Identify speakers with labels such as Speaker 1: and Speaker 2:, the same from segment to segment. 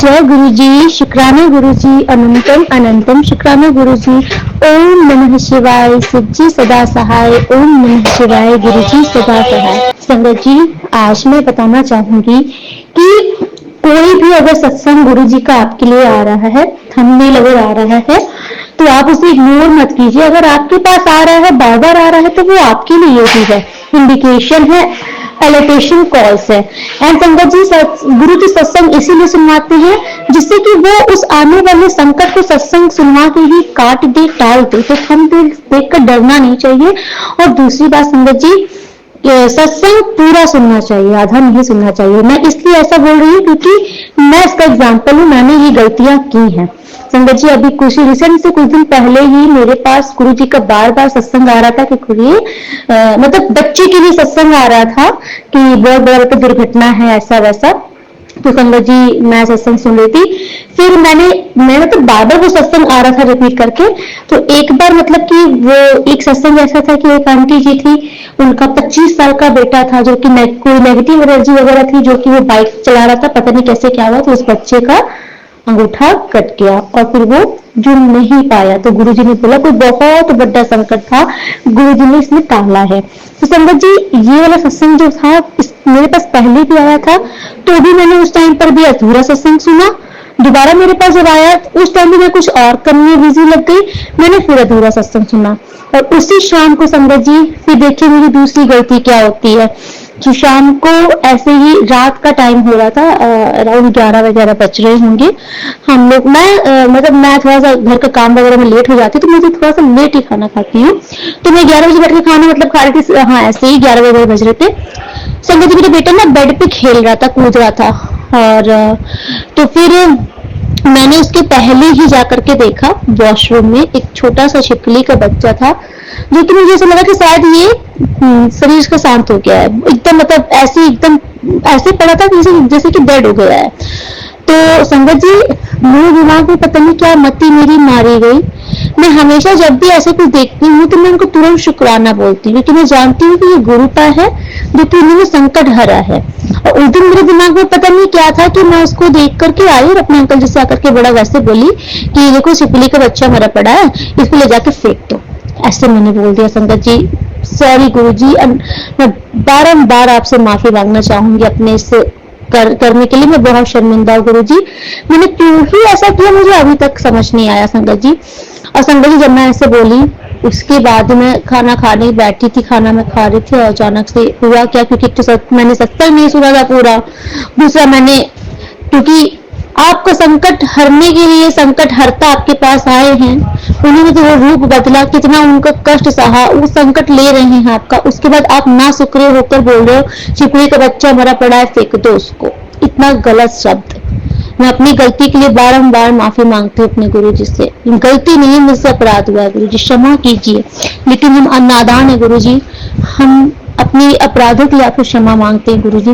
Speaker 1: जय गुरु जी, शुक्राना गुरु जी, अनंतम अनंतम शुक्राना गुरु जी। ओम नमः शिवाय, शिव जी सदा सहाय। ओम नमः शिवाय, गुरु जी सदा सहाय। संगत जी, आज मैं बताना चाहूंगी कि कोई भी अगर सत्संग गुरु जी का आपके लिए आ रहा है, थंबनेल अगर आ रहा है, तो आप उसे इग्नोर मत कीजिए। अगर आपके पास आ रहा है, बार बार आ रहा है, तो वो आपके लिए ये चीज है, इंडिकेशन है, एलोटेशन कॉल्स है। एंड संगत जी, गुरु जी सत्संग इसीलिए सुनवाते हैं जिससे कि वो उस आने वाले संकट को सत्संग सुनवा के ही काट दे, टाल दे। तो हम देखकर डरना नहीं चाहिए। और दूसरी बात संगत जी, सत्संग पूरा सुनना चाहिए, आधा नहीं सुनना चाहिए। मैं इसलिए ऐसा बोल रही हूँ क्योंकि मैं इसका एग्जाम्पल हूँ, मैंने ये गलतियां की हैं। संगत जी, अभी कुछ रिसेंट से कुछ दिन पहले ही मेरे पास गुरु जी का बार बार सत्संग आ रहा था कि मतलब बच्चे के लिए सत्संग आ रहा था कि बहुत बड़ा दुर्घटना है, ऐसा वैसा। तो संगत जी, मैं सत्संग सुन रही थी। फिर मैंने तो बार बार वो सत्संग आ रहा था रिपीट करके। तो एक बार मतलब कि वो एक सत्संग ऐसा था कि एक आंटी जी थी, उनका 25 साल का बेटा था जो कि कोई नेगेटिव एनर्जी वगैरह थी, जो कि वो बाइक चला रहा था, पता नहीं कैसे क्या हुआ, तो उस बच्चे का अंगूठा कट गया और फिर वो जुड़ नहीं पाया। तो गुरुजी ने बोला कोई बहुत बड़ा संकट था, गुरुजी ने इसमें टाला है। तो संगत जी, ये वाला सत्संग जो था मेरे पास पहले भी आया था, तो भी मैंने उस टाइम पर भी अधूरा सत्संग सुना। दोबारा मेरे पास जब आया उस टाइम भी मैं कुछ और करने बिजी लग गई, मैंने फिर अधूरा सत्संग सुना। और उसी शाम को संगत जी, फिर देखिए मेरी दूसरी गलती क्या होती है कि शाम को ऐसे ही रात का टाइम हो रहा था, अराउंड 11 वगैरह बज रहे होंगे। हम लोग मैं थोड़ा सा घर का काम वगैरह में लेट हो जाती, तो मुझे थोड़ा सा लेट ही खाना खाती हूँ। तो मैं 11 बजे बैठ के खाना खा रही थी। हाँ, ऐसे ही 11 बजे बज रहे थे। संगत जी, मेरा बेटा ना बेड पे खेल रहा था, कूद रहा था। और तो फिर मैंने उसके पहले ही जाकर के देखा, वॉशरूम में एक छोटा सा छिपकली का बच्चा था, जो कि मुझे ऐसा लगा कि शायद ये शरीर का शांत हो गया है, एकदम मतलब ऐसे पड़ा था जैसे कि डेड हो गया है। तो संगत जी, मेरे दिमाग में पता नहीं क्या मती मेरी मारी गई। मैं हमेशा जब भी ऐसे कुछ देखती हूँ तो मैं उनको तुरंत शुक्राना बोलती हूँ, क्योंकि मैं जानती हूँ कि ये गुरु का है जो कि उन्होंने संकट हरा है। और उस दिन मेरे दिमाग में पता नहीं क्या था कि मैं उसको देख करके आई और अपने अंकल जी से आकर के बड़ा वैसे बोली कि देखो छिपकली का बच्चा मरा पड़ा है, इसको ले जाके फेंक दो। ऐसे मैंने बोल दिया। संगत जी, सॉरी गुरु जी, मैं बारंबार आपसे माफी मांगना चाहूंगी अपने इस करने के लिए। मैं बहुत शर्मिंदा हूँ गुरु जी, मैंने क्यों ही ऐसा किया मुझे अभी तक समझ नहीं आया संगत जी। और संगत जी, जब मैं ऐसे बोली उसके बाद मैं खाना खाने बैठी थी, खाना मैं खा रही थी और अचानक से हुआ क्या, क्योंकि तो मैंने सत्संग नहीं सुना था पूरा। दूसरा, मैंने क्योंकि आपका संकट हरने के लिए संकट हरता आपके पास आए हैं, उन्होंने तो वो रूप बदला, कितना उनका कष्ट सहा, वो संकट ले रहे हैं आपका, उसके बाद आप ना शुक्र होकर बोल रहे हो छिपकली का बच्चा मरा पड़ा है, फेंक दो उसको। इतना गलत शब्द। मैं अपनी गलती के लिए बारंबार माफी मांगती हूँ अपने गुरु जी से। गलती नहीं है, मुझसे अपराध हुआ है गुरु जी, क्षमा कीजिए। लेकिन हम नादान है गुरु जी, हम अपनी अपराधों के लिए आपको क्षमा मांगते हैं गुरु जी।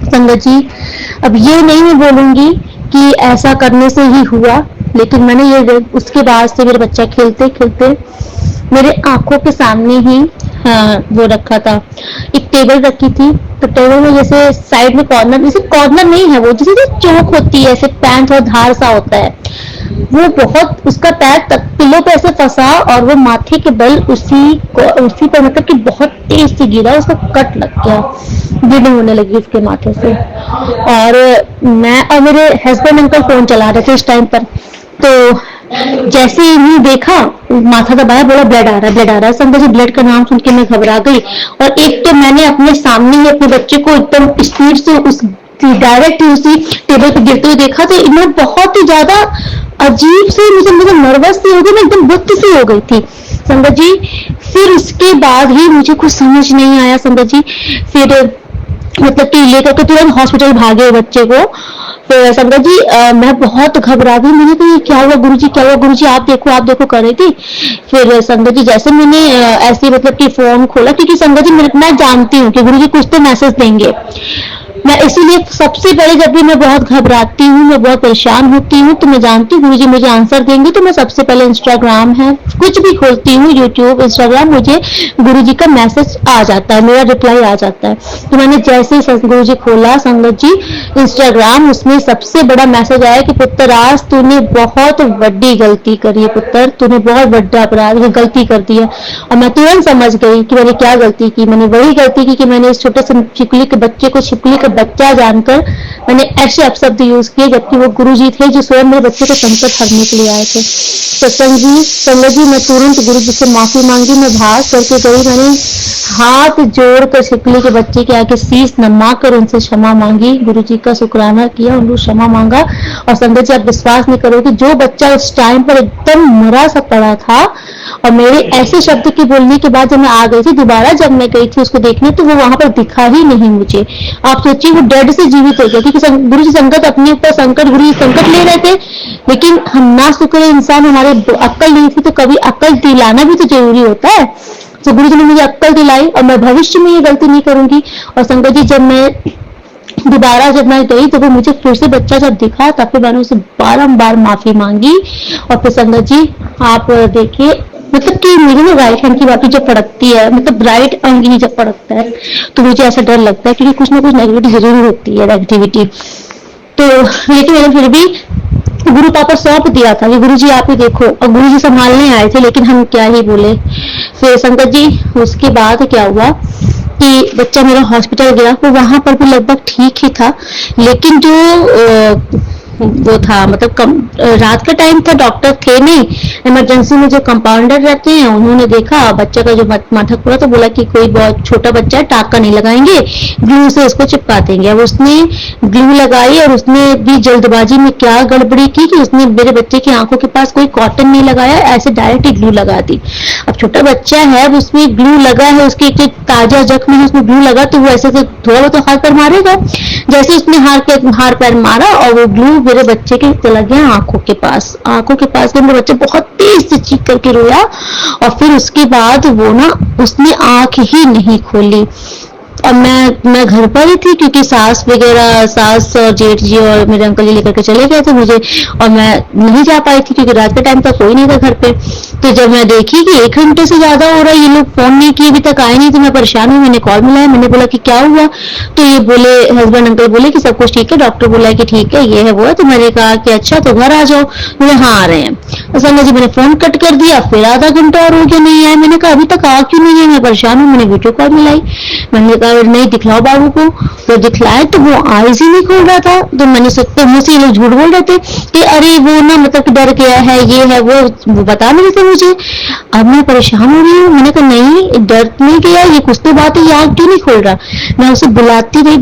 Speaker 1: संगत जी, अब ये नहीं मैं बोलूंगी कि ऐसा करने से ही हुआ, लेकिन मैंने ये उसके बाद से मेरा बच्चा खेलते खेलते मेरे आंखों के सामने ही वो रखा था, एक टेबल रखी थी। तो टेबल में जैसे साइड में कॉर्नर, जैसे कॉर्नर नहीं है वो, जैसे चौक होती है, ऐसे पैन थोड़ा धार सा होता है, वो बहुत उसका पैर तक पिलो पे ऐसे फंसा और वो माथे के बल उसी पर मतलब कि बहुत तेज से गिरा, उसको कट लग गया, ब्लीडिंग होने लगी उसके माथे से। और मैं और मेरे हस्बैंड अंकल फोन चला रहे थे इस टाइम पर। तो जैसे ही देखा, माथा दबाया, बोला ब्लड आ रहा है, ब्लड आ रहा है। संगत जी, ब्लड का नाम सुन के मैं घबरा गई। और एक तो मैंने अपने सामने ही अपने बच्चे को एकदम स्पीड से उस डायरेक्ट उसी टेबल पे गिरते हुए देखा, तो मैं बहुत ही ज्यादा अजीब से मुझे नर्वस सी हो गई, मैं एकदम बुद्ध सी हो गई थी संगत जी। फिर उसके बाद ही मुझे कुछ समझ नहीं आया संगत जी। फिर मतलब कि लेकर के तुरंत हॉस्पिटल भागे बच्चे को। फिर संगत जी, मैं बहुत घबरा गई, मैंने कहा क्या हुआ गुरुजी, क्या हुआ गुरुजी, आप देखो कर रही थी। फिर संगत जी, जैसे मैंने ऐसे मतलब कि फोन खोला, क्योंकि संगत जी मैं जानती हूँ कि गुरुजी कुछ तो मैसेज देंगे। मैं इसीलिए सबसे पहले जब भी मैं बहुत घबराती हूँ, मैं बहुत परेशान होती हूँ, तो मैं जानती हूँ गुरुजी मुझे आंसर देंगे, तो मैं सबसे पहले इंस्टाग्राम है कुछ भी खोलती हूँ, यूट्यूब, इंस्टाग्राम, मुझे गुरुजी का मैसेज आ जाता है, मेरा रिप्लाई आ जाता है। तो मैंने जैसे ही गुरुजी खोला संगत जी इंस्टाग्राम, उसमें सबसे बड़ा मैसेज आया कि पुत्र आज तूने बहुत बड़ी गलती करी है, पुत्र तूने बहुत बड़ा अपराध गलती कर दी है। और मैं तुरंत समझ गई कि मैंने क्या गलती की। मैंने वही गलती की कि मैंने इस छोटे से छिपकली के बच्चे को छिपकली का बच्चा जानकर मैंने ऐसे अपशब्द यूज किए, जबकि वो गुरुजी थे जो स्वयं मेरे बच्चे को संकट हरने के लिए आए थे। सत्संग जी, संगत जी, मैं तुरंत गुरुजी से माफी मांगी, मैं भाग करके गई, मैंने हाथ जोड़कर छिपकली के बच्चे के आगे शीश नमा कर उनसे क्षमा मांगी, गुरुजी का शुक्राना किया, उनको क्षमा मांगा। और संगत जी आप विश्वास नहीं करोगे, जो बच्चा उस टाइम पर एकदम मरा सा पड़ा था और मेरे ऐसे शब्द के बोलने के बाद जब मैं आ गई थी, दोबारा जब मैं गई थी उसको देखने, तो वो वहां पर दिखा ही नहीं मुझे। आप सोचिए वो डेड से जीवित हो गया, क्योंकि गुरु जी संकट अपने ऊपर संकट, गुरु जी संकट ले रहे थे, लेकिन हम ना शुक्र इंसान, हमारे अक्ल नहीं थी, तो कभी अक्ल दिलाना भी तो जरूरी होता है। तो गुरु जी ने मुझे अक्ल दिलाई और मैं भविष्य में ये गलती नहीं करूंगी। और संगत जी जब मैं दोबारा जब मैं गई तो वो मुझे फिर से बच्चा जब दिखा, तब फिर मैंने उसे बारंबार माफी मांगी। और फिर संगत जी आप देखिए, मतलब कि मेरी ना राइट हैंड की बाकी जब फड़कती है, मतलब राइट अंगुली जब फड़कता है, तो मुझे ऐसा डर लगता है क्योंकि कुछ ना कुछ नेगेटिविटी जरूर होती है, नेगेटिविटी। तो लेकिन मैंने फिर भी गुरु पापा सौंप दिया था कि गुरु जी आप ही देखो, और गुरु जी संभालने आए थे, लेकिन हम क्या ही बोले। फिर संगत जी उसके बाद क्या हुआ कि बच्चा मेरा हॉस्पिटल गया, वो वहां पर भी लगभग ठीक ही था, लेकिन जो वो था, मतलब रात का टाइम था, डॉक्टर थे नहीं, इमरजेंसी में जो कंपाउंडर रहते हैं उन्होंने देखा बच्चा का जो माथा खुला, तो बोला कि कोई बहुत छोटा बच्चा है, टाका नहीं लगाएंगे, ग्लू से इसको चिपका देंगे। अब उसने ग्लू लगाई और उसने भी जल्दबाजी में क्या गड़बड़ी की कि उसने मेरे बच्चे की आंखों के पास कोई कॉटन नहीं लगाया, ऐसे डायरेक्ट ही ग्लू लगा दी। अब छोटा बच्चा है, उसमें ग्लू लगा है, उसके एक ताजा जख्म है, उसमें ग्लू लगा, तो वो ऐसे से थोड़ा बहुत हाथ पैर मारेगा। जैसे उसने हाथ पैर मारा और वो ग्लू मेरे बच्चे के चला गया आंखों के पास, आंखों के पास में मेरा बच्चा बहुत तेज से चीख करके रोया। और फिर उसके बाद वो ना उसने आंख ही नहीं खोली। और मैं घर पर ही थी, क्योंकि सास वगैरह, सास और जेठ जी और मेरे अंकल जी लेकर के चले गए थे मुझे, और मैं नहीं जा पाई थी क्योंकि रात के टाइम तक कोई नहीं था घर पे। तो जब मैं देखी कि 1 घंटे से ज्यादा हो रहा है, ये लोग फोन नहीं किए, अभी तक आए नहीं, तो मैं परेशान हुई। मैंने कॉल मिलाया, मैंने बोला कि क्या हुआ, तो ये बोले, हस्बैंड अंकल बोले कि सब कुछ ठीक है, डॉक्टर बोला कि ठीक है, ये है वो है। तो मैंने कहा कि अच्छा तो घर आ जाओ, बोले हाँ आ रहे हैं। संगत जी मैंने फोन कट कर दिया, फिर आधा घंटा और हो गया नहीं आए। मैंने कहा अभी तक आ क्यों नहीं है, मैं परेशान हूँ। मैंने वीडियो कॉल मिलाई, मैंने कहा नहीं दिखलाओ बाबू को, तो दिखलाए तो वो आईज ही नहीं खोल रहा था। तो मैंने सोचते मुझसे ये लोग झूठ बोल रहे थे कि अरे वो ना मतलब कि डर गया है, ये है वो बता नहीं थे मुझे। अब मैं परेशान हो रही हूँ, मैंने कहा नहीं डर नहीं गया, ये कुछ तो बात है, ये आंख क्यों नहीं खोल रहा। मैं उसे बुलाती रही,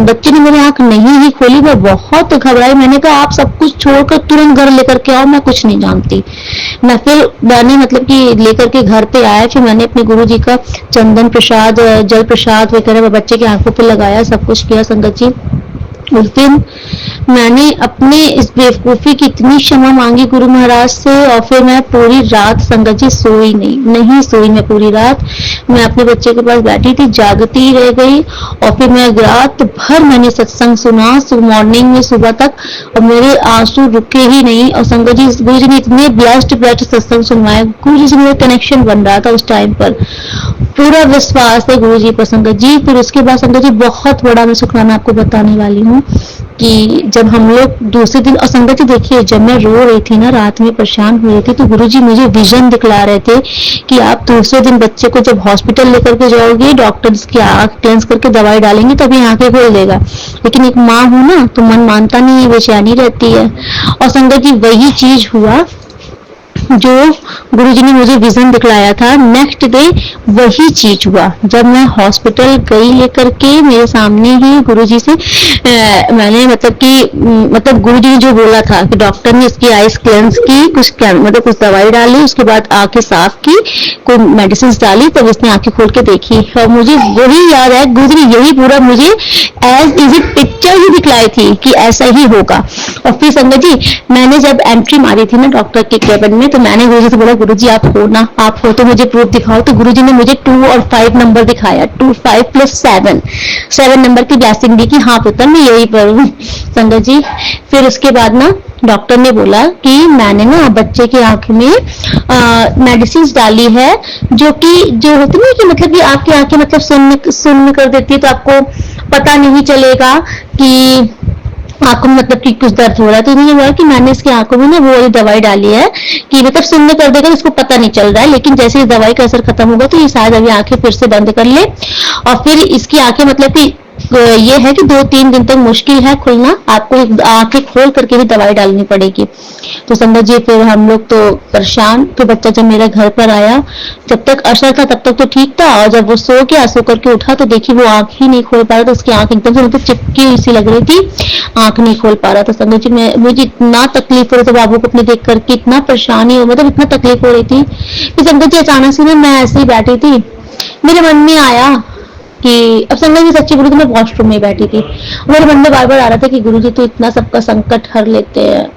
Speaker 1: बच्चे ने मेरी आंख नहीं ही खोली। मैं बहुत घबराई, मैंने कहा आप सब कुछ छोड़कर तुरंत घर लेकर के आओ, मैं कुछ नहीं जानती। मैं फिर मैंने मतलब कि लेकर के घर पे आया, फिर मैंने अपने गुरु जी का चंदन प्रसाद, जल प्रसाद वगैरह बच्चे की आंखों पे लगाया, सब कुछ किया। संगत जी उस दिन मैंने अपने इस बेवकूफ़ी की इतनी क्षमा मांगी गुरु महाराज से, और फिर मैं पूरी रात संगत जी सोई नहीं सोई मैं पूरी रात। मैं अपने बच्चे के पास बैठी थी, जागती रह गई, और फिर मैं रात भर मैंने सत्संग सुना, मॉर्निंग में सुबह तक, और मेरे आंसू रुके ही नहीं। और संगत जी गुरु जी ने इतने ब्लेस्ड सत्संग सुनवाए, गुरु जी से मेरा कनेक्शन बन रहा था उस टाइम पर, पूरा विश्वास है गुरु जी पर संगत जी। फिर उसके बाद संगत जी बहुत बड़ा मैं शुक्राना आपको बताने वाली हूँ कि जब हम लोग दूसरे दिन, और संगत जी देखिए जब मैं रो रही थी ना, रात में परेशान हो रही थी, तो गुरुजी मुझे विजन दिखला रहे थे कि आप दूसरे दिन बच्चे को जब हॉस्पिटल लेकर के जाओगे, डॉक्टर इसकी आंख क्लेंस करके दवाई डालेंगे तभी आंखें खोल देगा। लेकिन एक माँ हो ना तो मन मानता नहीं है, बेचैनी रहती है। और संगत जी वही चीज हुआ जो गुरुजी ने मुझे विजन दिखलाया था, नेक्स्ट डे वही चीज हुआ। जब मैं हॉस्पिटल गई लेकर के, मेरे सामने ही गुरुजी से मैंने मतलब गुरुजी ने जो बोला था कि डॉक्टर ने इसकी आईज क्लेंस की, कुछ दवाई डाली, उसके बाद आंखें साफ की, कोई मेडिसिन डाली, तब इसने आंखें खोल के देखी। और मुझे वही याद है, गुरुजी ने यही पूरा मुझे एज इज इट पिक्चर ही दिखलाई थी कि ऐसा ही होगा। और फिर संगत जी मैंने जब एंट्री मारी थी ना डॉक्टर के केबिन में, तो मैंने गुरुजी से बोला, गुरुजी आप हो ना, आप हो तो मुझे प्रूफ दिखाओ। तो गुरुजी ने मुझे 2 और 5 नंबर दिखाया, 2 5 प्लस 7 नंबर की ब्लेसिंग दी कि हाँ पुत्र मैं यही पर हूँ संगत जी। फिर उसके बाद ना डॉक्टर ने बोला कि मैंने ना बच्चे की आंख में मेडिसिन डाली है, जो होती है कि मतलब कि आपकी आंखें मतलब सुन्न कर देती है, तो आपको पता नहीं चलेगा कि आंखों में मतलब कि कुछ दर्द हो रहा है। तो उन्होंने बोला कि मैंने इसकी आंखों में ना वो वाली दवाई डाली है कि मतलब सुनने कर देगा, इसको पता नहीं चल रहा है, लेकिन जैसे इस दवाई का असर खत्म होगा तो ये शायद अभी आंखें फिर से बंद कर ले, और फिर इसकी आंखें मतलब कि ये है कि 2-3 दिन तक मुश्किल है खुलना, आपको आंखें खोल करके भी दवाई डालनी पड़ेगी। तो समझ जी फिर हम लोग तो परेशान। फिर बच्चा जब मेरे घर पर आया, जब तक असर था तब तक तो ठीक था, और जब वो सो करके उठा तो देखिए वो आंख ही नहीं खोल पा रहा था, उसकी आंख एकदम से मतलब चिपकी हुई सी लग रही थी, आंख नहीं खोल पा रहा था। समझ जी मुझे इतना तकलीफ हो रही थी बाबू को अपने देख करके, इतना परेशानी हो, मतलब इतना तकलीफ हो रही थी कि संगत जी अचानक से ना मैं ऐसे ही बैठी थी, मेरे मन में आया कि अब संगत जी सच्ची बोलूं तो मैं वॉशरूम में बैठी थी, मेरे मन में बार बार आ रहा था कि गुरुजी तो इतना सबका संकट हर लेते हैं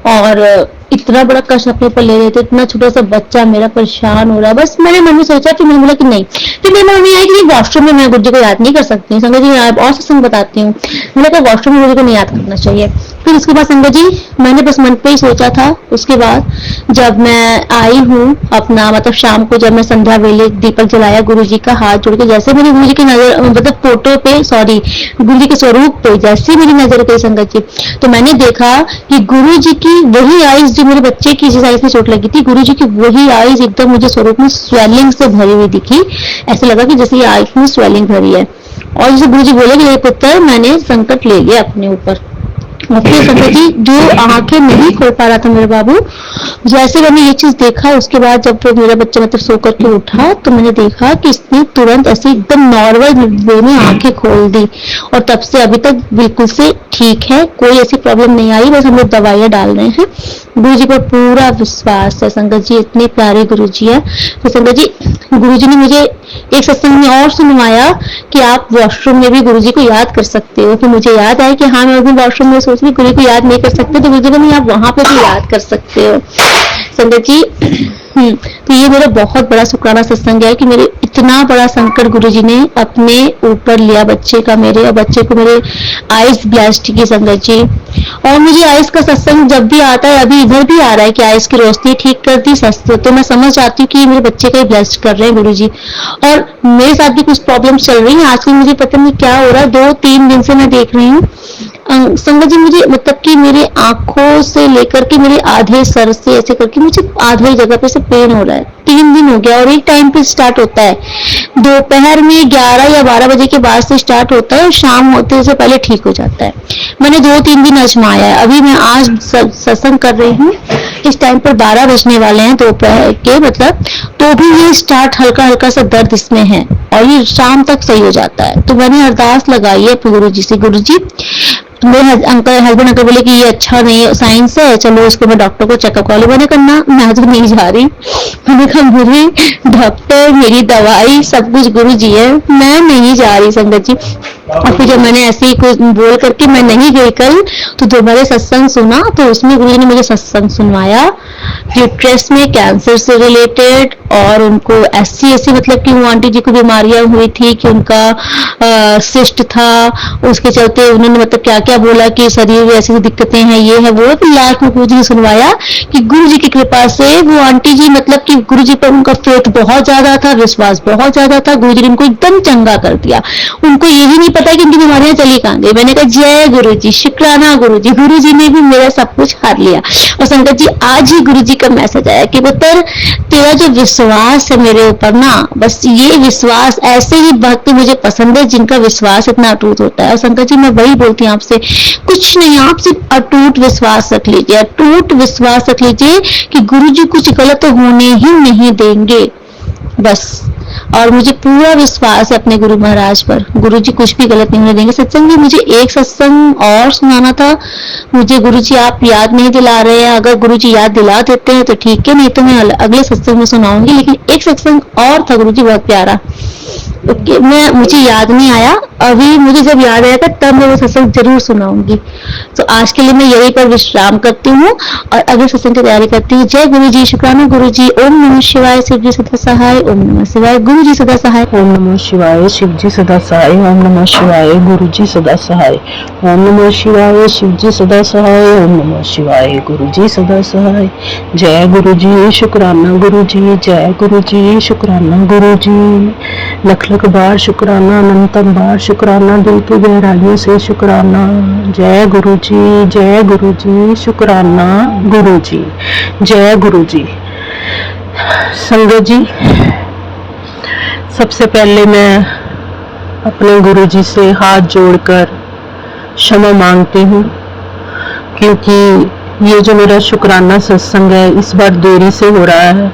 Speaker 1: और इतना बड़ा कष्ट अपने ऊपर ले लेते, इतना छोटा सा बच्चा मेरा परेशान हो रहा है। बस मैंने मन में सोचा, फिर मैंने बोला कि नहीं, फिर मेरे मन में आया कि वॉशरूम में मैं गुरुजी को याद नहीं कर सकती। संगत जी और सत्संग बताती हूँ, मैंने कहा वॉशरूम में गुरुजी को नहीं याद करना चाहिए। फिर उसके बाद संगत जी मैंने बस मन पे ही सोचा था। उसके बाद जब मैं आई हूँ अपना मतलब शाम को जब मैं संध्या वेले दीपक जलाया गुरुजी का हाथ जोड़ के, जैसे मेरी गुरुजी की नजर मतलब फोटो पे सॉरी गुरुजी के स्वरूप पे जैसे मेरी नजर गई संगत जी, तो मैंने देखा कि गुरुजी की वही आईज जो मेरे बच्चे की जिस आईज में चोट लगी थी, गुरुजी की वही आईज एकदम मुझे स्वरूप में स्वेलिंग से भरी हुई दिखी। ऐसे लगा कि जैसे ये आईज में स्वेलिंग भरी है, और जैसे गुरुजी बोले कि ये पुत्र मैंने संकट ले लिया अपने ऊपर। और फिर संगत जी जो आंखें नहीं खोल पा रहा था मेरे बाबू, जैसे मैंने ये चीज देखा उसके बाद जब मेरा बच्चा मतलब सो करके उठा तो मैंने देखा कि इसने तुरंत ऐसे एकदम नॉर्मल वे में आंखें खोल दी, और तब से अभी तक बिल्कुल से ठीक है, कोई ऐसी प्रॉब्लम नहीं आई। बस हम लोग दवाइयां डाल रहे हैं। गुरुजी पर पूरा विश्वास है संगत जी, इतने प्यारे गुरुजी है। तो संगत जी गुरुजी ने मुझे एक सत्संग में और सुनवाया कि आप वॉशरूम में भी गुरुजी को याद कर सकते हो। फिर मुझे याद आया कि हाँ मैं उस वॉशरूम में सोच रही गुरु को याद नहीं कर सकते, तो गुरुजी ने आप वहां पे भी याद कर सकते हो संगत जी। तो ये मेरा बहुत बड़ा शुक्राना सत्संग है कि मेरे इतना बड़ा संकट गुरुजी ने अपने ऊपर लिया बच्चे का, मेरे और बच्चे को मेरे आइस ब्लास्ट की संगत जी। और मुझे आइस का सत्संग जब भी आता है, अभी इधर भी आ रहा है कि आइस की रोशनी ठीक कर दी सस्ते, तो मैं समझ जाती हूँ कि मेरे बच्चे का ही ब्लास्ट कर रहे हैं गुरुजी। और मेरे साथ भी कुछ प्रॉब्लम चल रही है आजकल, मुझे पता नहीं क्या हो रहा है, 2-3 दिन से मैं देख रही हूँ संगत जी मुझे मतलब कि मेरे आंखों से लेकर के मेरे आधे सर से ऐसे करके मुझे आधे जगह पे से पेन हो रहा है। 3 दिन हो गया, और एक टाइम पे स्टार्ट होता है दोपहर में 11 या 12 बजे के बाद से स्टार्ट होता है, और शाम होते से पहले ठीक हो जाता है। मैंने 2-3 दिन आजमाया है, अभी मैं आज सत्संग कर रही हूँ, इस टाइम पर 12 बजने वाले हैं दोपहर के, मतलब तो भी ये स्टार्ट हल्का हल्का सा दर्द इसमें है, और ये शाम तक सही हो जाता है। तो मैंने अरदास लगाई है गुरु जी से, गुरु जी मेरे हस्बैंड अंकल बोले कि ये अच्छा नहीं साइंस है, चलो इसको मैं डॉक्टर को चेकअप करा लो। मैंने करना मैं आज नहीं जा रही, मैंने कहा मेरे डॉक्टर मेरी दवाई सब कुछ गुरु जी है, मैं नहीं जा रही संगत जी। और फिर जब मैंने ऐसे ही कुछ बोल करके मैं नहीं गई कल, तो दोबारा सत्संग सुना, तो उसमें गुरु जी ने मुझे सत्संग सुनवाया यूट्रस में कैंसर से रिलेटेड, और उनको ऐसी मतलब कि वो आंटी जी को बीमारियां हुई थी कि उनका सिस्ट था, उसके चलते उन्होंने मतलब क्या क्या बोला कि शरीर में ऐसी दिक्कतें हैं, ये है वो है। फिर लास्ट में गुरु जी ने सुनवाया कि गुरु जी की कृपा से वो आंटी जी मतलब कि गुरु जी पर उनका फेथ बहुत ज्यादा था, विश्वास बहुत ज्यादा था, गुरु जी ने उनको एकदम चंगा कर दिया। उनको यही नहीं पता कि उनकी बीमारियां चली कहां गई। मैंने कहा जय गुरु जी, शुक्राना गुरु जी, गुरु जी ने भी मेरा सब कुछ हार लिया। और संगत जी आज ही गुरु जी का मैसेज आया कि पुत्र तेरा जो विश्वास है मेरे ऊपर ना, बस ये विश्वास, ऐसे ही भक्त मुझे पसंद है जिनका विश्वास इतना अटूट होता है। और संगत जी मैं वही बोलती हूँ आपसे, कुछ नहीं, आप सिर्फ अटूट विश्वास रख लीजिए, अटूट विश्वास रख लीजिए कि गुरु जी कुछ गलत होने ही नहीं देंगे। बस और मुझे पूरा विश्वास है अपने गुरु महाराज पर। गुरु जी कुछ भी गलत नहीं होने देंगे। सत्संग भी मुझे एक सत्संग और सुनाना था, मुझे गुरु जी आप याद नहीं दिला रहे हैं। अगर गुरु जी याद दिला देते हैं तो ठीक है, नहीं तो मैं अगले सत्संग में सुनाऊंगी। लेकिन एक सत्संग और था गुरु जी बहुत प्यारा, मुझे याद नहीं आया, अभी मुझे जब याद आएगा तब मैं वो सत्संग जरूर सुनाऊंगी। तो आज के लिए मैं यहीं पर विश्राम करती हूँ और अगले सत्संग की तैयारी करती हूँ। जय गुरु जी, शुक्राना गुरु जी। ओम नमः शिवाय, शिव जी सदा सहाय। ओम नमः शिवाय, गुरु जी सदा सहाय।
Speaker 2: ओम नमः शिवाय, शिव जी सदा सहाय। ओम नमः शिवाय, गुरु जी सदा सहाय। ओम नमः शिवाय, शिव जी सदा सहाय। ओम नमः शिवाय, गुरु जी सदा सहाय। जय गुरु जी, शुक्राना गुरु जी। जय गुरु जी, शुक्राना गुरु जी। लख लख बार शुक्राना, अनंतम बार शुक्राना, दिल की गहराइयों से शुक्राना। जय गुरु जी, जय गुरु जी, शुक्राना गुरु जी। जय गुरु जी। संगत जी, सबसे पहले मैं अपने गुरु जी से हाथ जोड़कर क्षमा मांगती हूँ, क्योंकि ये जो मेरा शुक्राना सत्संग है इस बार देरी से हो रहा है।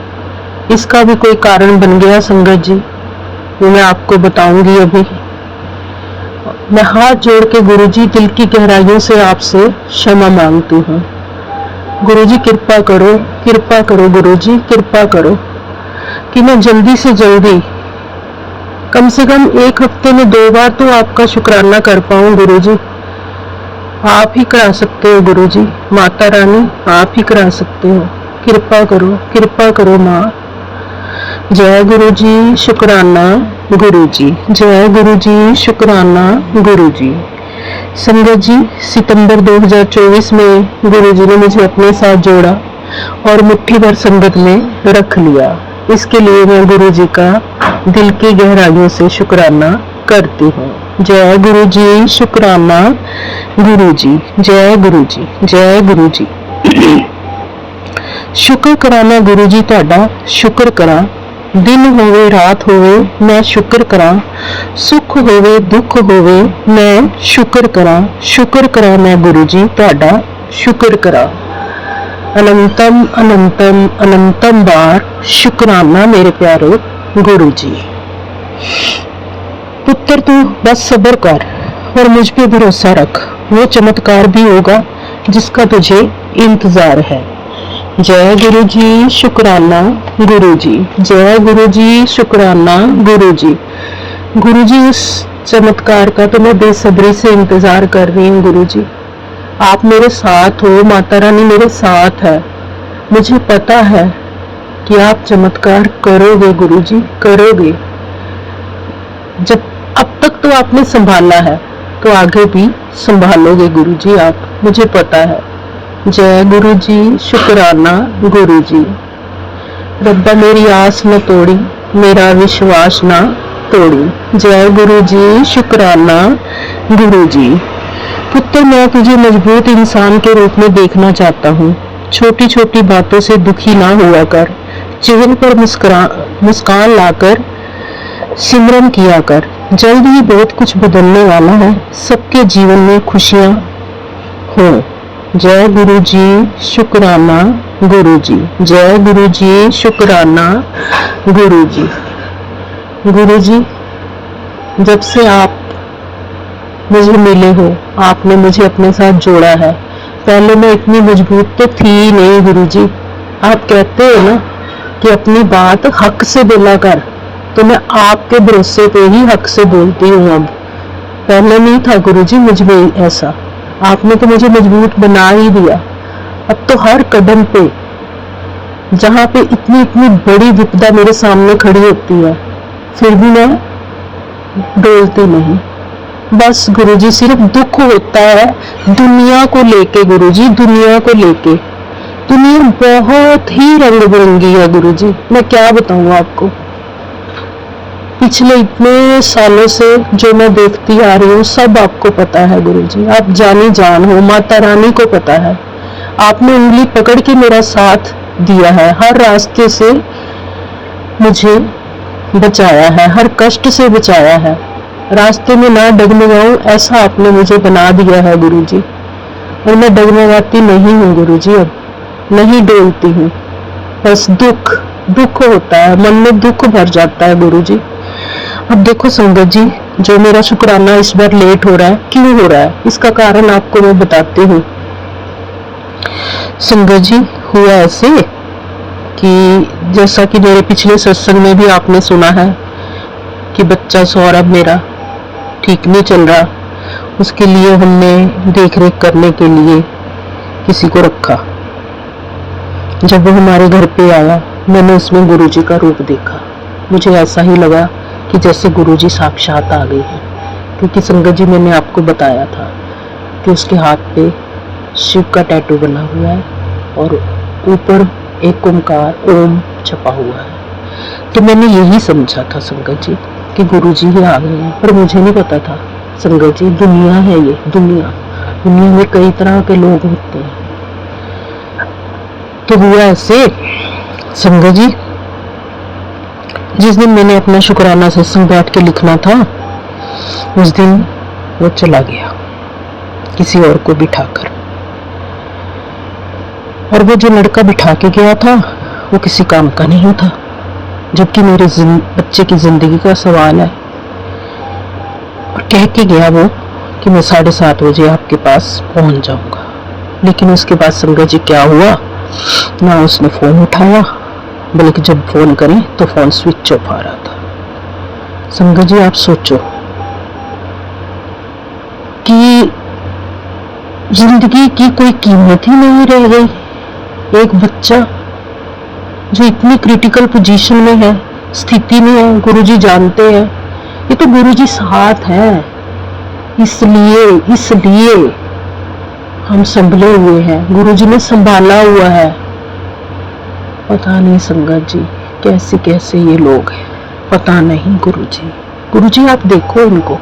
Speaker 2: इसका भी कोई कारण बन गया संगत जी, वो मैं आपको बताऊंगी अभी। मैं हाथ जोड़ के गुरु जी दिल की गहराइयों से आपसे क्षमा मांगती हूँ। गुरु जी कृपा करो गुरु जी कृपा करो कि मैं जल्दी से जल्दी कम से कम एक हफ्ते में 2 बार तो आपका शुक्राना कर पाऊं। गुरु जी आप ही करा सकते हो, गुरु जी माता रानी आप ही करा सकते हो। कृपा करो माँ। जय गुरु जी, शुक्राना गुरु जी। जय गुरु जी, शुक्राना गुरु जी। संगत जी, सितंबर 2024 में गुरु जी ने मुझे अपने साथ जोड़ा और मुट्ठी भर संगत में रख लिया। इसके लिए मैं गुरु जी का दिल की गहराइयों से शुक्राना करती हूँ। जय गुरु जी, शुक्राना गुरु जी। जय गुरु जी, जय गुरु जी। शुक्र कराना गुरु जी तुहाडा, शुक्र करा। दिन होवे रात होवे मैं शुक्र करा, सुख होवे दुख होवे मैं शुक्र करा मैं गुरु जी तुहाडा शुक्र करा। अनंतम अनंतम अनंतम बार शुक्राना मेरे प्यारे गुरु जी। पुत्र तू बस सब्र कर और मुझ पे भरोसा रख, वो चमत्कार भी होगा जिसका तुझे इंतजार है। जय गुरु जी, शुक्राना गुरु जी। जय गुरु जी, शुक्राना गुरु जी। गुरु जी उस चमत्कार का तो मैं बेसब्री से इंतजार कर रही हूँ। गुरु जी आप मेरे साथ हो, माता रानी मेरे साथ है। मुझे पता है कि आप चमत्कार करोगे गुरु जी, करोगे। जब अब तक तो आपने संभाला है तो आगे भी संभालोगे गुरु जी आप, मुझे पता है। जय गुरु जी, शुक्राना गुरु जी। रब्बा मेरी आस न तोड़ी, मेरा विश्वास न तोड़ी। जय गुरु जी, शुक्राना गुरु जी। पुत्र मैं तुझे मजबूत इंसान के रूप में देखना चाहता हूँ। छोटी छोटी बातों से दुखी ना हुआ कर, चेहरे पर मुस्कान लाकर सिमरन किया कर। जल्द ही बहुत कुछ बदलने वाला है, सबके जीवन में खुशियां हो। जय गुरु जी, शुक्राना गुरु जी। जय गुरु जी, शुक्राना गुरु जी। गुरु जी जब से आप मुझे मिले हो, आपने मुझे अपने साथ जोड़ा है। पहले मैं इतनी मजबूत तो थी ही नहीं गुरु जी। आप कहते हो ना कि अपनी बात हक से बोला कर, तो मैं आपके भरोसे पे ही हक से बोलती हूँ। अब पहले नहीं था गुरु जी मुझ में ऐसा, आपने तो मुझे मजबूत बना ही दिया। अब तो हर कदम पे जहाँ पे इतनी इतनी बड़ी विपदा मेरे सामने खड़ी होती है, फिर भी मैं डोलती नहीं। बस गुरुजी सिर्फ दुख होता है दुनिया को लेके। गुरुजी दुनिया को लेके, दुनिया बहुत ही रंग बिरंगी है गुरुजी, मैं क्या बताऊं आपको। पिछले इतने सालों से जो मैं देखती आ रही हूँ सब आपको पता है गुरुजी, आप जानी जान हो, माता रानी को पता है। आपने उंगली पकड़ के मेरा साथ दिया है, हर रास्ते से मुझे बचाया है, हर कष्ट से बचाया है। रास्ते में ना डगमगाऊं ऐसा आपने मुझे बना दिया है गुरुजी, और मैं डगमगाती नहीं हूँ गुरुजी, अब नहीं डोलती हूँ। बस दुख दुख होता है, मन में दुख भर जाता है गुरुजी। अब देखो संगत जी, जो मेरा शुक्राना इस बार लेट हो रहा है, क्यों हो रहा है, इसका कारण आपको मैं बताती हूँ। संगत जी, हुआ ऐसे कि जैसा कि मेरे पिछले सत्संग में भी आपने सुना है कि बच्चा सौरभ मेरा ठीक नहीं चल रहा, उसके लिए हमने देख रेख करने के लिए किसी को रखा। जब वो हमारे घर पे आया, मैंने उसमें गुरुजी का रूप देखा। मुझे ऐसा ही लगा कि जैसे गुरुजी साक्षात आ गए हैं, क्योंकि संगत जी मैंने आपको बताया था कि उसके हाथ पे शिव का टैटू बना हुआ है और ऊपर एक ओमकार ओम छपा हुआ है। तो मैंने यही समझा था संगत जी कि गुरुजी ही आ गए हैं, पर मुझे नहीं पता था संगत जी, दुनिया है ये, दुनिया में कई तरह के लोग होते हैं। तो हुआ ऐसे संगत जी, जिस दिन मैंने अपना शुक्राना सत्संग बैठ के लिखना था, उस दिन वो चला गया किसी और को बिठाकर। और वो जो लड़का बिठा के गया था वो किसी काम का नहीं था, जबकि मेरे बच्चे की जिंदगी का सवाल है। और कह के गया वो कि मैं 7:30 बजे आपके पास पहुंच जाऊंगा। लेकिन उसके बाद संगत जी क्या हुआ, ना उसने फोन उठाया, बल्कि जब फोन करें तो फोन स्विच ऑफ आ रहा था। संगत जी आप सोचो कि जिंदगी की कोई कीमत ही नहीं रह गई। एक बच्चा जो इतनी क्रिटिकल पोजीशन में है, स्थिति में है, गुरुजी जानते हैं, ये तो गुरुजी साथ है, इसलिए हम संभले हुए हैं, गुरुजी ने संभाला हुआ है। पता नहीं संगत जी कैसे कैसे ये लोग हैं, पता नहीं गुरुजी आप देखो इनको।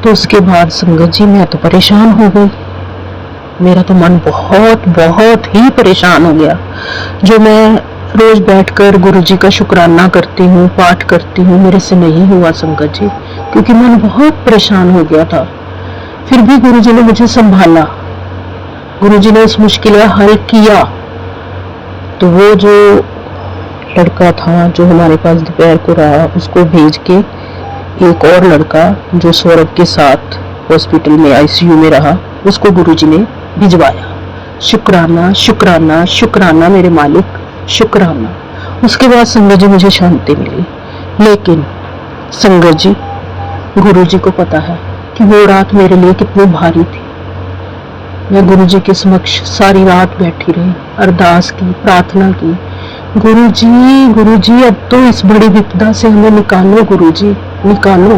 Speaker 2: तो उसके बाद संगत जी मैं तो परेशान हो गई, मेरा तो मन बहुत ही परेशान हो गया। जो मैं रोज बैठकर गुरुजी का शुक्राना करती हूँ, पाठ करती हूँ, मेरे से नहीं हुआ संगत जी, क्योंकि मन बहुत परेशान हो गया था। फिर भी गुरुजी ने मुझे संभाला, गुरुजी ने इस मुश्किल का हल किया। तो वो जो लड़का था जो हमारे पास दोपहर को रहा, उसको भेज के एक और लड़का जो सौरभ के साथ हॉस्पिटल में आईसीयू में रहा, उसको गुरुजी ने भिजवाया। शुक्राना शुक्राना शुक्राना मेरे मालिक, शुक्राना। उसके बाद संगत जी मुझे शांति मिली। लेकिन संगत जी, गुरुजी को पता है कि वो रात मेरे लिए कितनी भारी थी। मैं गुरुजी के समक्ष सारी रात बैठी रही, अरदास की, प्रार्थना की, गुरुजी अब तो इस बड़ी विपदा से हमें निकालो, गुरुजी निकालो।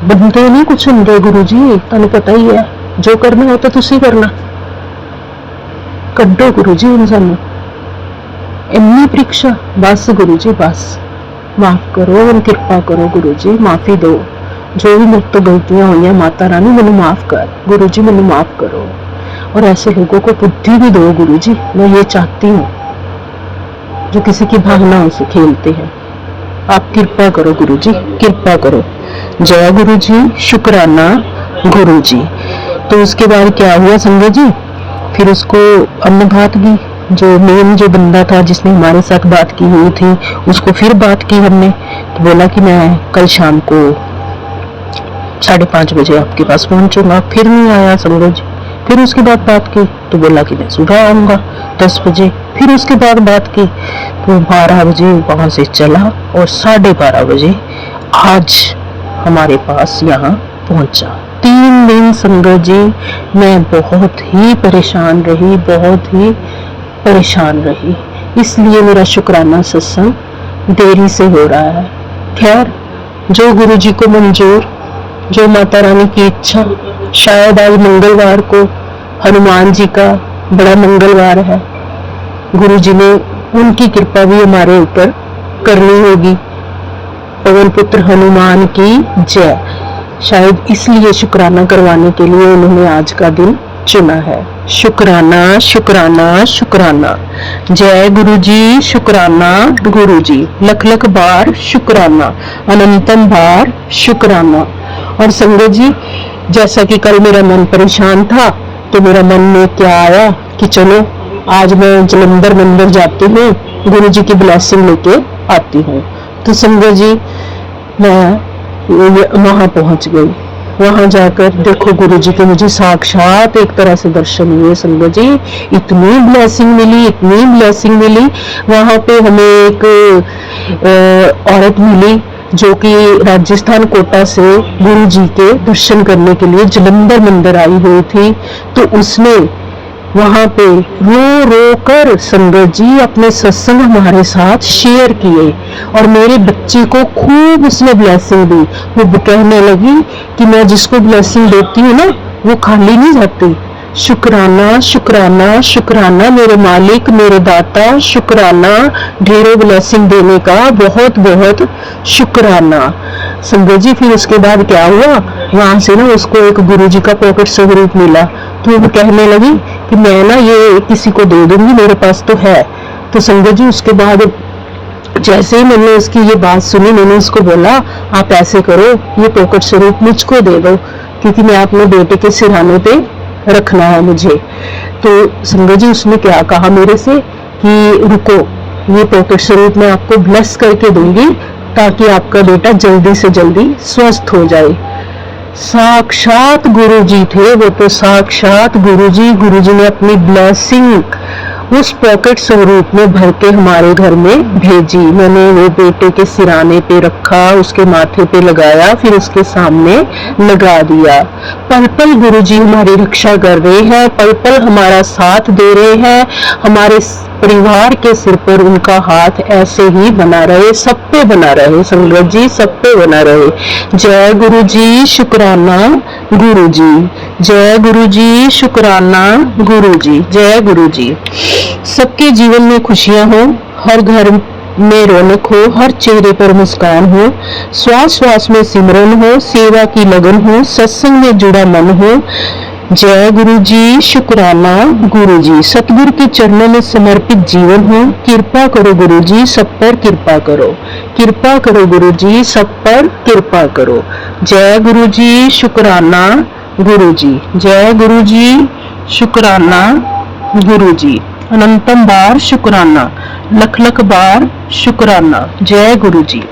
Speaker 2: बंदे नहीं कुछ होंगे गुरुजी, तुहानू पता ही है, जो करना हो तो तुसी करना, कड्डो गुरुजी हुण सानू इन्नी परीक्षा, बस गुरुजी बस, माफ करो, हम कृपा करो गुरुजी, माफी दो, जो भी मुझ तो गलतियां हुई, माता रानी मैनू माफ कर, गुरुजी मैनू माफ करो। और ऐसे लोगों को बुद्धि भी दो गुरुजी, मैं ये चाहती हूँ, जो किसी की भावनाओं से खेलते हैं। आप कृपा करो गुरुजी, कृपा करो। जय गुरुजी, शुक्राना गुरुजी। तो उसके बाद क्या हुआ संगत जी, फिर उसको अन्नभातगी, जो मेन जो बंदा था जिसने हमारे साथ बात की हुई थी, उसको फिर बात की हमने, तो बोला कि मैं कल शाम को 5:30 बजे आपके पास पहुंचूंगा। फिर नहीं आया संगत जी। फिर उसके बाद बात की तो बोला कि मैं सुबह आऊंगा 10 बजे। फिर उसके बाद बात की तो 12 बजे वहां से चला और 12:30 बजे आज हमारे पास यहाँ पहुंचा। 3 दिन संगत जी मैं बहुत ही परेशान रही, इसलिए मेरा शुक्राना सत्संग देरी से हो रहा है। खैर, जो गुरुजी को मंजूर, जो माता रानी की इच्छा, शायद आज मंगलवार को हनुमान जी का बड़ा मंगलवार है, गुरुजी ने उनकी कृपा भी हमारे ऊपर करनी होगी। पवन पुत्र हनुमान की जय। शायद इसलिए शुक्राना करवाने के लिए उन्होंने आज का दिन चुना है। शुक्राना शुक्राना शुक्राना। जय गुरुजी, शुक्राना गुरुजी, लख लख बार शुक्राना, अनंतम बार शुक्राना। और संगत जी, जैसा कि कल मेरा मन परेशान था, तो मेरा मन में क्या आया कि चलो आज मैं जलंधर मंदिर जाती हूँ, गुरु जी की ब्लेसिंग लेके आती हूँ। तो संगत जी मैं वहां पहुंच गई। वहां जाकर देखो गुरु जी के मुझे साक्षात एक तरह से दर्शन हुए। संगत जी इतनी ब्लेसिंग मिली, इतनी ब्लेसिंग मिली। वहां पे हमें एक औरत मिली जो कि राजस्थान कोटा से गुरु जी के दर्शन करने के लिए जलंधर मंदिर आई हुई थी। तो उसने वहां पे रो रो कर संगत जी अपने सत्संग हमारे साथ शेयर किए और मेरे बच्चे को खूब उसने ब्लेसिंग दी। वो कहने लगी कि मैं जिसको ब्लेसिंग देती हूँ ना वो खाली नहीं जाती। शुक्राना शुक्राना शुक्राना मेरे मालिक, मेरे दाता, शुक्राना, ढेरों ब्लेसिंग देने का बहुत बहुत शुक्राना। संगत जी फिर उसके बाद क्या हुआ, वहां से ना उसको एक गुरु जी का पॉकेट स्वरूप मिला। तो वो कहने लगी कि मैं ना ये किसी को दे दूंगी, मेरे पास तो है। तो संगत जी उसके बाद जैसे ही मैंने उसकी ये बात सुनी, मैंने उसको बोला आप ऐसे करो, ये पॉकेट स्वरूप मुझको दे दो क्योंकि मैं अपने बेटे के सिरहाने पे रखना है मुझे। तो संगत जी उसने क्या कहा मेरे से कि रुको, ये पॉकेट स्वरूप मैं आपको ब्लेस करके दूंगी ताकि आपका बेटा जल्दी से जल्दी स्वस्थ हो जाए। साक्षात गुरु जी थे वो, तो साक्षात गुरु जी ने अपनी ब्लेसिंग उस पॉकेट स्वरूप में भर के हमारे घर में भेजी। मैंने वो बेटे के सिराने पे रखा, उसके माथे पे लगाया, फिर उसके सामने लगा दिया। पल पल गुरु जी हमारी रक्षा कर रहे हैं, पल पल हमारा साथ दे रहे हैं। हमारे परिवार के सिर पर उनका हाथ ऐसे ही बना रहे, सब पे बना रहे संगत जी, सब पे बना रहे। जय गुरु जी, शुक्राना गुरु जी, जय गुरु जी, शुक्राना गुरु जी, जय गुरु जी। सबके जीवन में खुशियां हो, हर घर में रौनक हो, हर चेहरे पर मुस्कान हो, श्वास श्वास में सिमरन हो, सेवा की लगन हो, सत्संग में जुड़ा मन हो। जय गुरु जी, शुक्राना गुरु जी। सतगुरु के चरणों में समर्पित जीवन हो। कृपा करो गुरु जी, सब पर कृपा करो, कृपा करो गुरु जी, सब पर कृपा करो। जय गुरु जी, शुक्राना गुरु जी, जय गुरु जी, शुक्राना गुरु जी। अनंतम बार शुक्राना, लख लख बार शुक्राना। जय गुरु जी।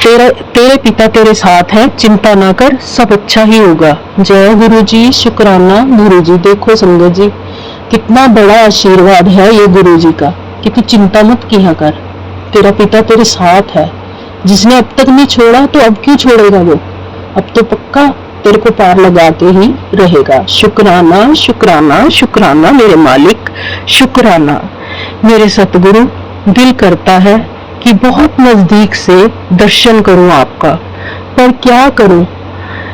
Speaker 2: तेरे पिता तेरे साथ है, चिंता ना कर, सब अच्छा ही होगा। जय गुरु जी, शुक्राना गुरु जी। देखो संगत जी कितना बड़ा आशीर्वाद है ये गुरु जी का कि तू चिंता मत किया कर, तेरा पिता तेरे साथ है। जिसने अब तक नहीं छोड़ा तो अब क्यों छोड़ेगा वो, अब तो पक्का तेरे को पार लगा के ही रहेगा। शुक्राना शुक्राना शुक्राना मेरे मालिक, शुक्राना मेरे सतगुरु। दिल करता है कि बहुत नजदीक से दर्शन करूं आपका, पर क्या करूं,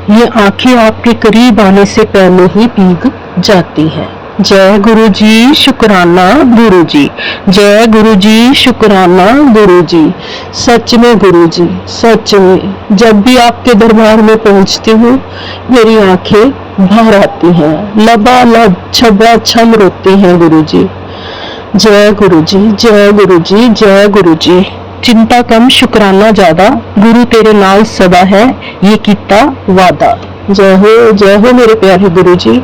Speaker 2: ये आंखें आपके करीब आने से पहले ही भीग जाती हैं। जय गुरु जी, शुक्राना गुरु जी, जय गुरु जी, शुक्राना गुरु जी। सच में गुरु जी, सच में जब भी आपके दरबार में पहुंचती हूँ मेरी आंखें भर आती हैं, लबालब छम रोती हैं गुरु जी। जय गुरु जी, जय गुरु जी, जय गुरु जी। चिंता कम, शुक्राना ज्यादा, गुरु तेरे नाल सदा है, ये कीता वादा। जय हो मेरे प्यारे गुरु जी।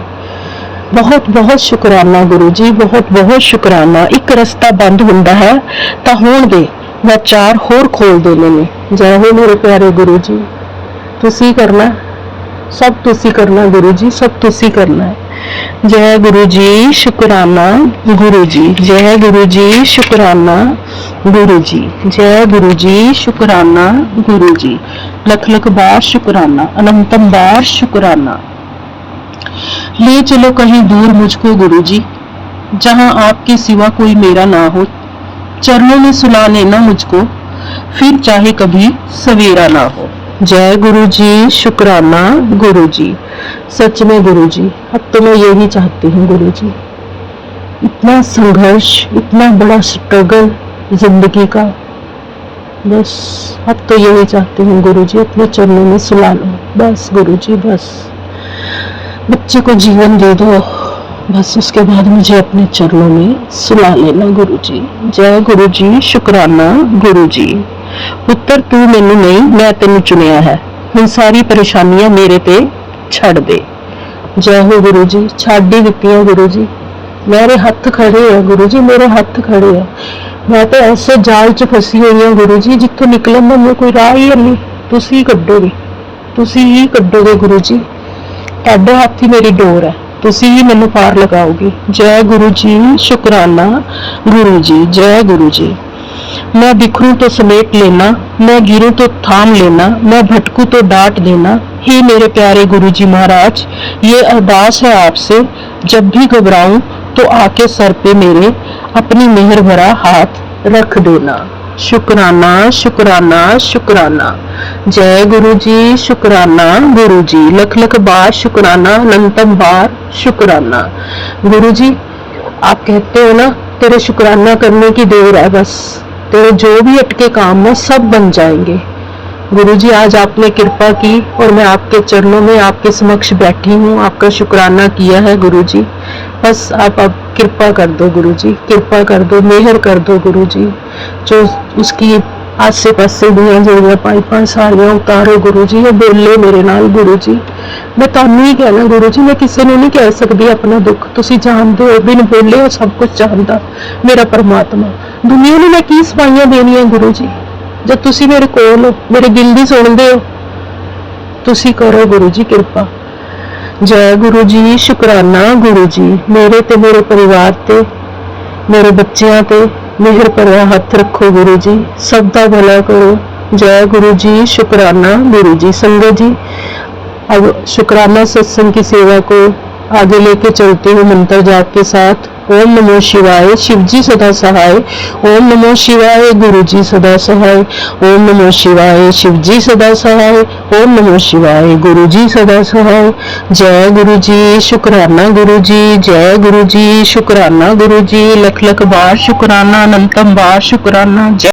Speaker 2: बहुत बहुत शुक्राना गुरु जी, बहुत बहुत शुक्राना। एक रास्ता बंद हुंदा है तां होण दे, मैं चार होर खोल देने ने। जय हो मेरे प्यारे गुरु जी। तुसी करना, सब तुसी करना गुरु जी, सब तुसी करना है। जय गुरु जी, शुक्राना गुरु जी, जय गुरु जी, शुक्राना गुरु जी, जय गुरु जी, शुक्राना गुरु जी। लख लख बार शुक्राना, अनंतम बार शुक्राना। ले चलो कहीं दूर मुझको गुरु जी, जहां आपके सिवा कोई मेरा ना हो। चरणों में सुला लेना मुझको, फिर चाहे कभी सवेरा ना हो। जय गुरु जी, शुक्राना गुरु जी। सच में गुरु जी अब तो मैं यही चाहती हूँ गुरु जी। इतना संघर्ष, इतना बड़ा स्ट्रगल जिंदगी का, बस अब तो यही चाहती हूँ गुरु जी, अपने चरणों में सुला लो बस गुरु जी, बस बच्चे को जीवन दे दो, बस उसके बाद मुझे अपने चरणों में सुला लेना गुरु जी। जय गुरु जी, शुक्राना गुरु जी। पुत्र तू मैनू नहीं, मैं तेनू चुनिया है, हुण सारी परेशानियां मेरे ते छड़ दे। जय हो गुरु जी, छड़ ही दित्तियां गुरु जी, मेरे हथ खड़े है गुरु जी, मेरे हथ खड़े है। मैं तो ऐसे जाल च फसी हुई हूँ गुरु जी, जिथों निकलन का मैं कोई राह ही नहीं। तुसी ही कड्डोगे, तुसी ही कड्डोगे गुरु जी। ਤੁਹਾਡੇ हथ ही मेरी डोर है, तुसी ही मैनू पार लगाओगे। जय गुरु जी, शुकराना गुरु जी, जय गुरु जी। मैं बिखरूं तो समेट लेना, मैं गिरूं तो थाम लेना, मैं भटकूं तो डांट देना। हे मेरे प्यारे गुरु जी महाराज, ये अरदास है आपसे, जब भी घबराऊं तो आके सर पे मेरे अपनी मेहर भरा हाथ रख देना। शुकराना शुकराना शुकराना। जय गुरु जी, शुकराना गुरु जी। लख लख बार शुकराना, अनंतम बार शुकराना। गुरु जी, आप कहते हो ना, तेरे शुकराना करने की देर है बस, तेरे जो भी अटके काम है सब बन जाएंगे। गुरु जी, आज आपने कृपा की और मैं आपके चरणों में आपके समक्ष बैठी हूँ, आपका शुकराना किया है गुरु जी। बस आप अब कृपा कर दो गुरु जी, कृपा कर दो, मेहर कर दो गुरु जी। जो उसकी आसे पासे दियां जोड़ियां पाइपां सारियां उतारो गुरु जी, ये बोले मेरे नाल गुरु जी। मैं तुहानू ही कहना गुरु जी, मैं किसी ने नहीं कह सकती अपना दुख, तुसी जानते हो, बिन बोले हो सब कुछ जानता मेरा परमात्मा। दुनिया ने मैं की सफाइयां देनियां गुरु जी, जब तुसी मेरे कोल हो, मेरे दिल दी सुनदे हो, तुसी करो गुरु जी कृपा। जय गुरु जी, शुकराना गुरु जी। मेरे ते मेरे परिवार ते, मेरे बच्चियां ते मेहर भरा हथ रखो गुरु जी, सब दा भला करो। जय गुरु जी, शुकराना गुरु जी। संगत जी, अब शुकराना सत्संग की सेवा को आगे लेके चलते हुए मंत्र जाप के साथ। ओम नमो शिवाय, शिव जी सदा सहाय। ओम नमो शिवाय, गुरु जी सदा सहाय। ओम नमो शिवाय, शिव जी सदा सहाय। ओम नमो शिवाय, गुरु जी सदा सहाय। जय गुरु जी, शुकराना गुरु जी। जय गुरु जी, शुकराना गुरु जी। लख लख बार शुकराना, अनंतम बार शुकराना। जय